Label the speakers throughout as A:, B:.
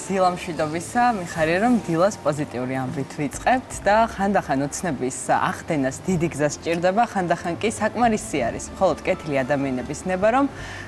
A: დილა მშვიდობისა, მიხარია რომ დილას პოზიტიური ამბით ვიწყებთ და ხანდახან ოცნების ახდენას დიდი გზა სჭირდება, ხანდახან კი საკმარისი არის მხოლოდ კეთილი ადამიანების ნება, რომ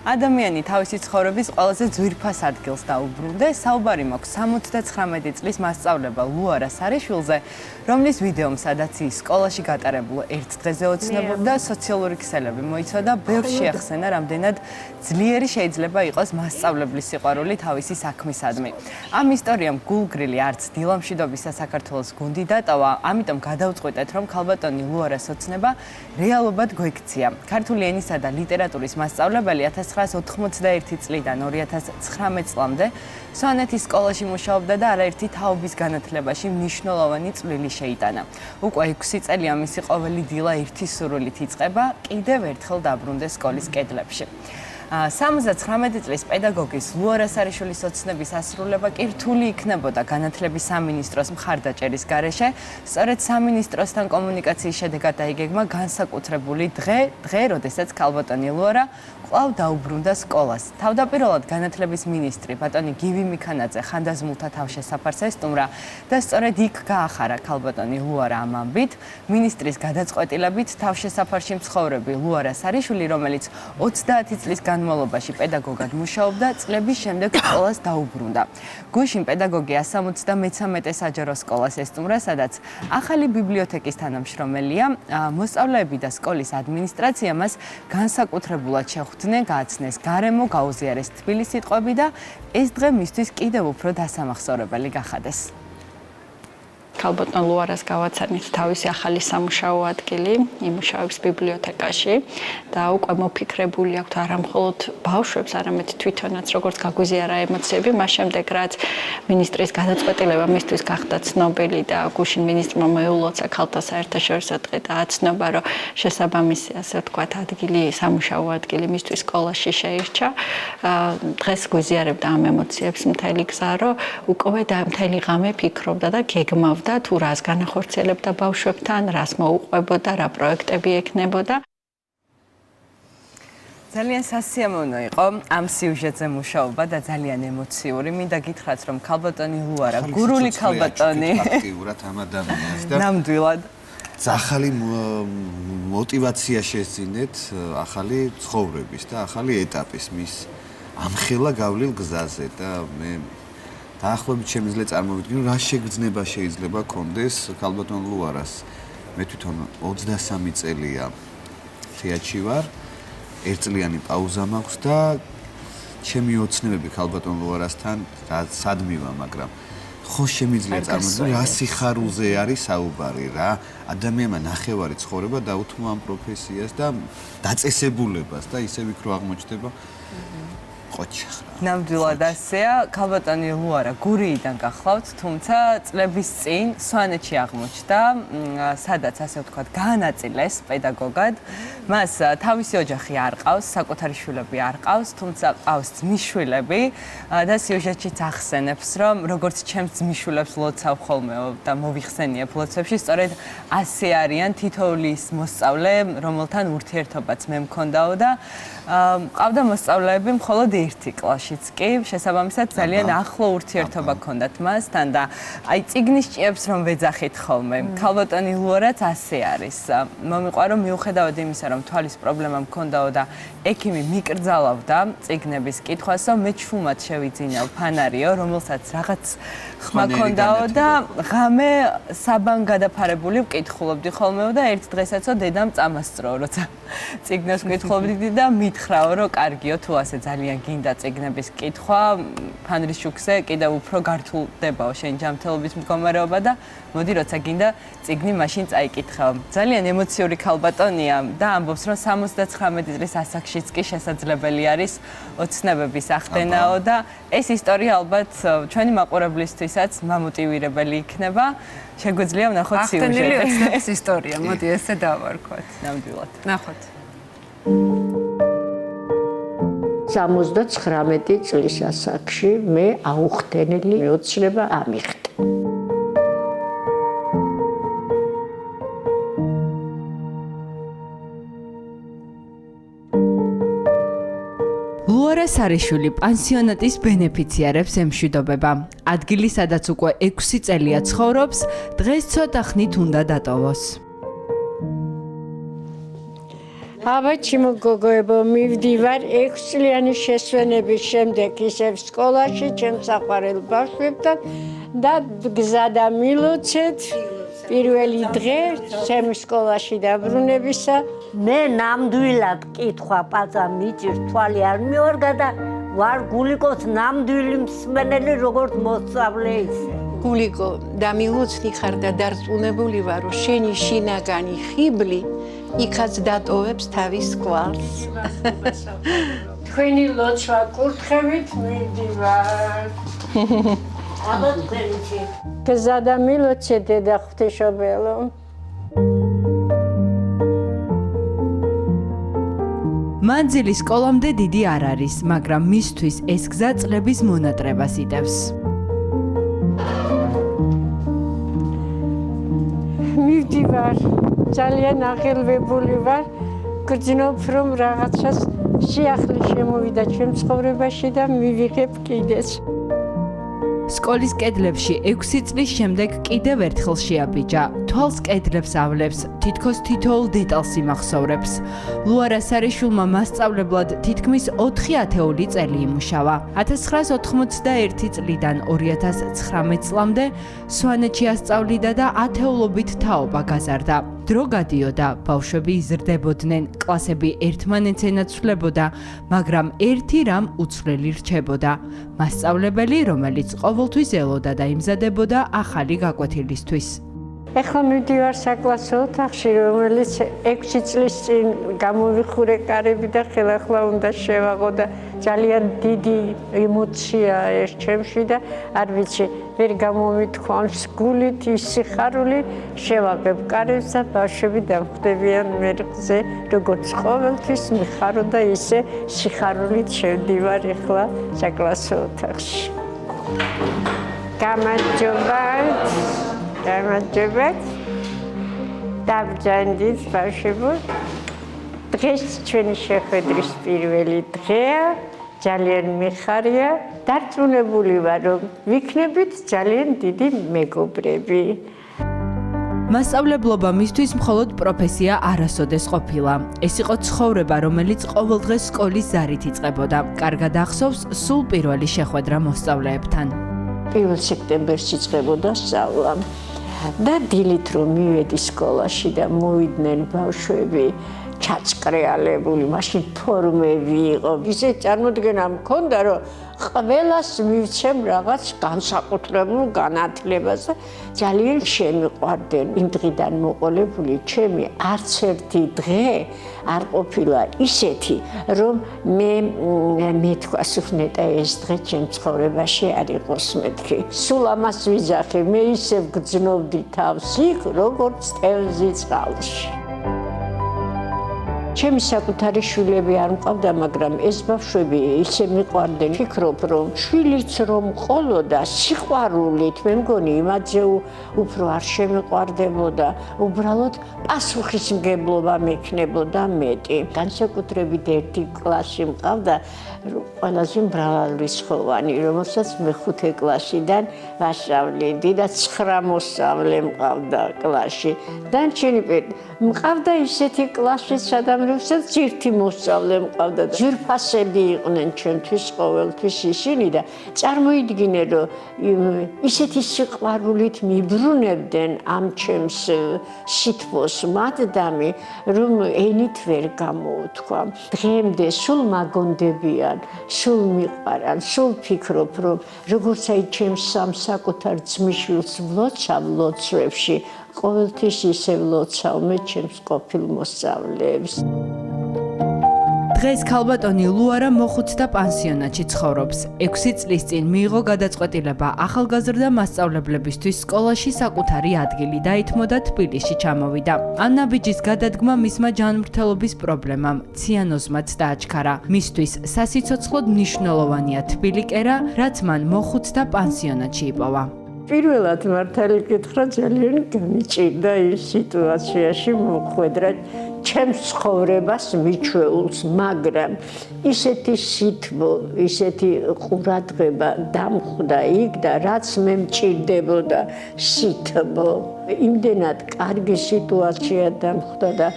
A: ადამიანი თავისი ცხოვრების ყველაზე ძვირფას ადგილს დაუბრუნდეს. საუბარი მაქვს 79 წლის მასწავლებლ ლუარა სარიშვილზე, რომლის ვიდეომ სადაც ის სკოლაში გატარებულ ერთ დღეზე ოცნებობდა, სოციალური ქსელები მოიცვა და ბევრ შეახსენა, რამდენად ძლიერი შეიძლება იყოს მასწავლებლის სიყვარული თავისი საქმისადმი. ამ ისტორიამ გულგრილი არც დილა მშვიდობისა საქართველოს გუნდი დატოვა, ამიტომ გადავწყვიტეთ, რომ ქალბატონი ლუარას ოცნება რეალობად გვექცია. ქართული ენისა და ლიტერატურის მასწავლებელი 1991 წლიდან 2019 წლამდე სვანეთის სკოლაში მუშაობდა და არაერთი თაობის განათლებაში მნიშვნელოვანი წვლილი შეიტანა. უკვე 6 წელია მისი ყოველი დილა ერთი სურვილით იწყება, კიდევ ერთხელ დაბრუნდეს სკოლის კედლებში. 79 წლის პედაგოგის ლუარა სარიშვილის ოცნების ასრულება კი რთული იქნებოდა განათლების სამინისტროს მხარდაჭერის გარეშე. სწორედ სამინისტროსთან კომუნიკაციის შედეგად დაიგეგმა განსაკუთრებული დღე, როდესაც ქალბატონი ლუარა კვლავ დაუბრუნდა სკოლას. თავდაპირველად განათლების მინისტრი ბატონი გივი მიქანაძე ხანდაზმულთა თავშესაფარს ესტუმრა და სწორედ იქ გაახარა ქალბატონი ლუარა ამ ამბით. მინისტრის გადაწყვეტილებით თავშესაფარში მცხოვრები ლუარა სარიშვილი, რომელიც 30 წლის განმავლობაში პედაგოგად მუშაობდა, წლების შემდეგ სკოლას დაუბრუნდა. გუშინ პედაგოგი 173 საჯარო სკოლას ესტუმრა, სადაც ახალი ბიბლიოთეკის თანამშრომელია. მოსწავლეები და სკოლის ადმინისტრაცია მას განსაკუთრებულად შეხვდნენ, გააცნეს გარემო, გაუზიარეს თბილი სიტყვები და ეს დღე მისთვის კიდევ უფრო დასამახსოვრებელი გახადეს.
B: ქალბატონ ლუარას გავაცანით თავისი ახალი სამუშაო ადგილი, იმუშავებს ბიბლიოთეკაში და უკვე მოფიქრებული აქვს არა მხოლოდ ბავშვებს, არამედ თვითონაც როგორც გაგვიზიარა ემოციები, მას შემდეგ რაც მინისტრის გადაწყვეტილება მისთვის გახდა ცნობილი და გუშინ მინისტრმა მოეულოცა ქალთა საერთაშორისო დღე და აცნობა, რომ შესაბამისი, ასე ვთქვათ, ადგილი, სამუშაო ადგილი მისთვის სკოლაში შეირჩა. დღეს გვიზიარებდა ამ ემოციებს მთელი გზა, რომ უკვე და მთელი ღამე ფიქრობდა და გეგმავდა თუ რას განახორციელებდა ბავშვებთან, რას მოუყვებოდა, რა პროექტები ექნებოდა.
A: ძალიან სასიამოვნო იყო ამ სიუჟეტზე მუშაობა და ძალიან ემოციური. მინდა გითხრათ, რომ ქალბატონი ლუარა, გურული ქალბატონი,
C: აქტიურად ამ ადამიანს და
A: ნამდვილად
C: ახალი мотиваცია შეძინეთ, ახალი ცხოვრების და ახალი ეტაპის მის ამხელა გავლილ გზაზე და მე დაახლოებით შემიძლია წარმოვიდგინო, რა შეგრძნება შეიძლება კონდეს ქალბატონ ლუარას. მე თვითონ 23 წელია თეატრში ვარ, ერთწლიანი პაუზა მაქვს და ჩემი ოცნებები ქალბატონ ლუარასთან სადმივა, მაგრამ ხო შემიძლია წარმოვიდგინო, რა სიხარულზე არის საუბარი, რა ადამიანმა ნახევარი ცხოვრება დაუთმო ამ პროფესიას და დაწესებულებას და ისე ვიქრო აღმოჩნდება ყოჩა.
A: ნამდვილად ასეა, ქალბატონი ლუარა გურიიდან გახლავთ, თუმცა წლების წინ სვანეთში აღმოჩნდა, სადაც ასე ვთქვათ, გაანაწილეს პედაგოგად. მას თავისი ოჯახი არ ყავს, საკუთარი შვილები არ ყავს, თუმცა ყავს ძმისშვილები და სიუჟეტშიც ახსენებს, რომ როგორც ჩემს ძმისშვილებს ლოცავ ხოლმე და მოვიხსენიებ ლოცვებში, სწორედ ასე არიან თითოეული ის მოსწავლე, რომელთან ურთიერთობაც მე მქონდაო და ყავდა მოსწავლეები მხოლოდ ერთი კლასშიც კი, შესაბამისად ძალიან ახლო ურთიერთობა ჰქონდათ მასთან და აი წიგნის ჭიებს რომ ვეძახით ხოლმე. ქალბატონი ლუარაც ასე არის. მომიყვარო მიუხედავად იმისა, რომ თვალის პრობლემა მქონდაო და ექიმი მიკრძალავდა წიგნების კითხვასო, მე ჩუმად შევიძინავ ფანარიო, რომელსაც რაღაც ხმა ჰქონდაო და ღამე საბან გადაფარებული ვკითხულობდი ხოლმეო და ერთ დღესაც დედამ წამასწრო, როცა წიგნებს ვკითხულობდი და მითხრაო, რომ კარგიო, თუ ასე ძალიან გინდა წიგნების კითხვა, ფანრის შუქზე კიდევ უფრო გართულდებაო შენ ჯანმრთელობის მდგომარეობა და მოდი როცა გინდა წიგნი მაშინ წაიკითხავ. ძალიან ემოციური ქალბატონია და ამბობს, რომ 79 წლის ასაკშიც კი შესაძლებელი არის ოცნებების ახდენაო და ეს ისტორია ალბათ ჩვენი მაყურებლისთვისაც მამოტივირებელი იქნება. შეგვიძლია ვნახოთ სიუჟეტი.
D: ახდენილი ოცნების ისტორია, მოდი ესე დავარქვათ.
A: ნამდვილად.
D: ნახოთ.
E: 79 წლის ასაკში მე აუხდენელი ოცნება ამიხდი.
F: ლუარა
A: სარიშვილი პანსიონატის ბენეფიციარებს ემშვიდობება. ადგილი, სადაც უკვე 6 წელია ცხოვრობს, დღეს ცოტა ხნით უნდა დატოვოს.
E: აბაჩიმო გოგოებო, მივდივარ 6 წლიანი შესვენების შემდეგ ისევ სკოლაში, ჩემს საყვარელ ბავშვებთან და გზა დამილოცეთ. პირველი დღე ჩემს სკოლაში დაბრუნებისა.
F: მე ნამდვილად კითხვა პაცა მიჭირ თვალი არ მიორგა და ვარ გულიკოს ნამდვილი მსმენელი როგორც მოსწავლე ისე.
G: გულიკო, დამილოცნი ხარ და დარწმუნებული ვარ, რომ შენი შინაგანი ხიბლი იქაც დატოვებს თავის კვალს.
E: თქვენი ლოცვა კურთხევით მივდივარ.
F: აბა თქვენში.
E: გზა დამილოცეთ დედა ღვთისმშობელო.
A: მანძილი სკოლამდე დიდი არ არის, მაგრამ მისთვის ეს გზა წლების მონატრებას იტევს.
E: მივდივარ, ძალიან აღელვებული ვარ, გძნობ რომ რაღაცას სიახლე შემოვიდა ჩემ ცხოვრებაში და მივიღებ კიდეც.
A: სკოლის კედლებში 6 წლის შემდეგ კიდევ ერთხელ შეაბიჯა. თვალს კედლებს ავლებს, თითქოს თითოეულ დეტალს იმახსოვრებს. ლუარა სარიშვილმა მასწავლებლად თითქმის 4 ათეული წელი იმუშავა. 1991 წლიდან 2019 წლამდე სვანეთში ასწავლიდა და ათეულობით თაობა გაზარდა. დრო გადიოდა, ბავშვები იზრდებოდნენ, კლასები ერთმანეთს ენაცვლებოდა, მაგრამ ერთი რამ უცვლელი რჩებოდა. მასწავლებელი, რომელიც ყოველთვის ელოდა და იმზადებოდა ახალი გაკვეთილისთვის.
E: ეხლა მივდივარ საკლასო ოთახში, რომელიც 6 წლის წინ გამოვიხურე კარები და ხელახლა უნდა შევაღო და ძალიან დიდი ემოციაა ეს ჩემში და არ ვიცი, ვერ გამომითქვამს გულით ის სიხარული, შევაღებ კარებს და ბავშვები დამხვდებიან მერყზე, როგორც ყოველთვის მიხარო და ისე სიხარულით შევდივარ ეხლა საკლასო ოთახში. გამარჯობათ. გამარჯობათ. დაბრძანდით ბავშვებო. დღეს ჩვენი შეხვედრის პირველი დღეა. ძალიან მიხარია. დარწმუნებული ვარ, რომ ვიქნებით ძალიან დიდი მეგობრები.
A: მასწავლებლობა მისთვის მხოლოდ პროფესია არასოდეს ყოფილა. ეს იყო ცხოვრება, რომელიც ყოველდღეს სკოლის ზარით იწყებოდა. კარგად ახსოვს სულ პირველი შეხვედრა მოსწავლეებთან.
E: 1 სექტემბერს იწყებოდა სწავლა და დილით რომ მივედი სკოლაში და მოვიდნენ ბავშვები ჩაწყრეალებული, მაშინ ფორმები იყო. ისე წარმოდგენა მქონდა, რომ ყველას მივცემ რაღაც განსაკუთრებულ განათლებას და ძალიან შემიყვარდნენ. იმ დღიდან მოყოლებული ჩემი არც ერთი დღე არ ყოფილა ისეთი, რომ მე მეთქვას უხნეტა ეს დღე ჩემ ცხოვრებაში არ იყოს მეთქი. სულ ამას ვიძახე, მე ისევ გძნობდი თავს იქ, როგორც თევზი წყალში. ჩემი საკუთარი შვილები არ მყავდა, მაგრამ ეს ბავშვები ისე მიყვარდნენ. ფიქრობ, რომ შვილიც რომ ყოლოდა სიყვარულით, მე მგონი იმაზე უფრო არ შემიყვარდებოდა. უბრალოდ პასუხისმგებლობა მექნებოდა მეტი. განსაკუთრებით ერთი კლასში მყავდა ყველაზე მრავალრიცხოვანი, რომელსაც მე 5 კლასიდან ვასწავლედი და 9 მოსწავლე მყავდა კლასში. დანარჩენი მყავდა ისეთი კლასში, რომელსაც ერთი მოსწავლე მყავდა და ძვირფასები იყვნენ ჩემთვის ყოველთვის ისინი და წარმოიდგინე, რომ ისეთი სიყვარულით მიბრუნებდნენ ამ ჩემს სითბოს მადდამი, რომ ენით ვერ გამოუთქვა. დღემდე სულ მაგონდებიან, სულ მიყვარან, სულ ფიქრობ, რომ როგორც აი ჩემს სამსაკუთარ ძმისშვილს ვლოცავ ლოცვებში, ყოველთვის ისე ვლოცავ მე ჩემს ყოფილ მოსწავლეებს.
A: დღეს ქალბატონი ლუარა მოხუცთა პანსიონატში ცხოვრობს. 6 წლის წინ მიიღო გადაწყვეტილება ახალგაზრდა მასწავლებლებისთვის სკოლაში საკუთარი ადგილი დაითმო და თბილისში ჩამოვიდა. ამ ნაბიჯის გადადგმა მისმა ჯანმრთელობის პრობლემამ, ციანოზმაც დააჩქარა. მისთვის სასიცოცხლოდ მნიშვნელოვანია თბილი კერა, რაც მან მოხუცთა პანსიონატში იპოვა.
E: პირველად მართალი გითხრა ძალიან გამიჭირდა ის სიტუაციაში მოხვედრა ჩემს ცხოვრებას მიჩვეულს, მაგრამ ისეთი სითბო, ისეთი ყურადღება დამხვდა იქ და რაც მე მჭირდებოდა სითბო. იმდენად კარგი სიტუაცია დამხვდა და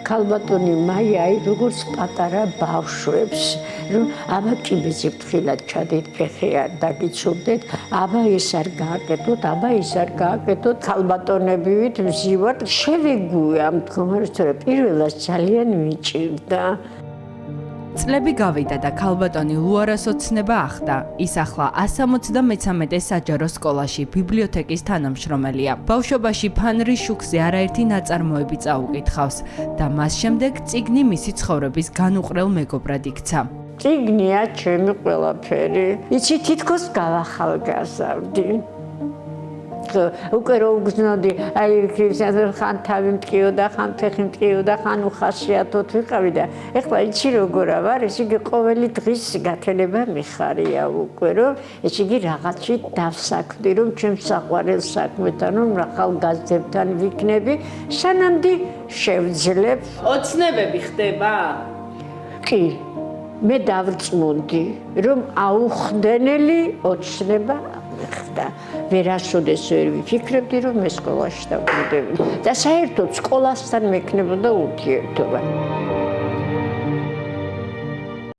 E: ქალბატონი მაია როგორც პატარა ბავშვებს, რომ აბა კიბეზე ფრთხილად ჩადით, ფეხი არ დაგიცურდეთ, აბა ეს არ გააკეთოთ, აბა ეს არ გააკეთოთ. ქალბატონებივით ვზივართ, შევეგუე ამ მდგომარეობას, რომ პირველად ძალიან მიჭირდა.
A: წლები გავიდა და ქალბატონი ლუარას ოცნება ახდა. ის ახლა 173 საჯარო სკოლაში ბიბლიოთეკის თანამშრომელია. ბავშვობაში ფანრი შუქზე არაერთი ნაწარმოები წაუკითხავს და მას შემდეგ წიგნი მისი ცხოვრების განუყრელ მეგობრად იქცა.
E: წიგნია ჩემი ყველაფერი. იცი თითქოს გავახალგაზრდი. უკვე რო უგზნოდი, აი ხან თავი მტკიოდა, ხან ფეხი მტკიოდა, ხან უხასიათოდ ვიყავი და ეხლა იცი როგორა ვარ, ეს იგი ყოველი დღის გათელება მიხარია უკვე, რომ ეს იგი რაღაცი დავსაქმდი, რომ ჩემს საყვარელ საქმეთან, რომ ახალგაზრდებთან ვიქნები, სანამდე შევძლებ.
A: ოცნებები ხდება?
E: კი, მე დავწმუნდი, რომ აუხდენელი ოცნება ხდა. ვერასოდეს ვერ ვიფიქრებდი, რომ მე სკოლაში დავბრუნდები და საერთოდ სკოლასთან მექნებოდა ურთიერთობა.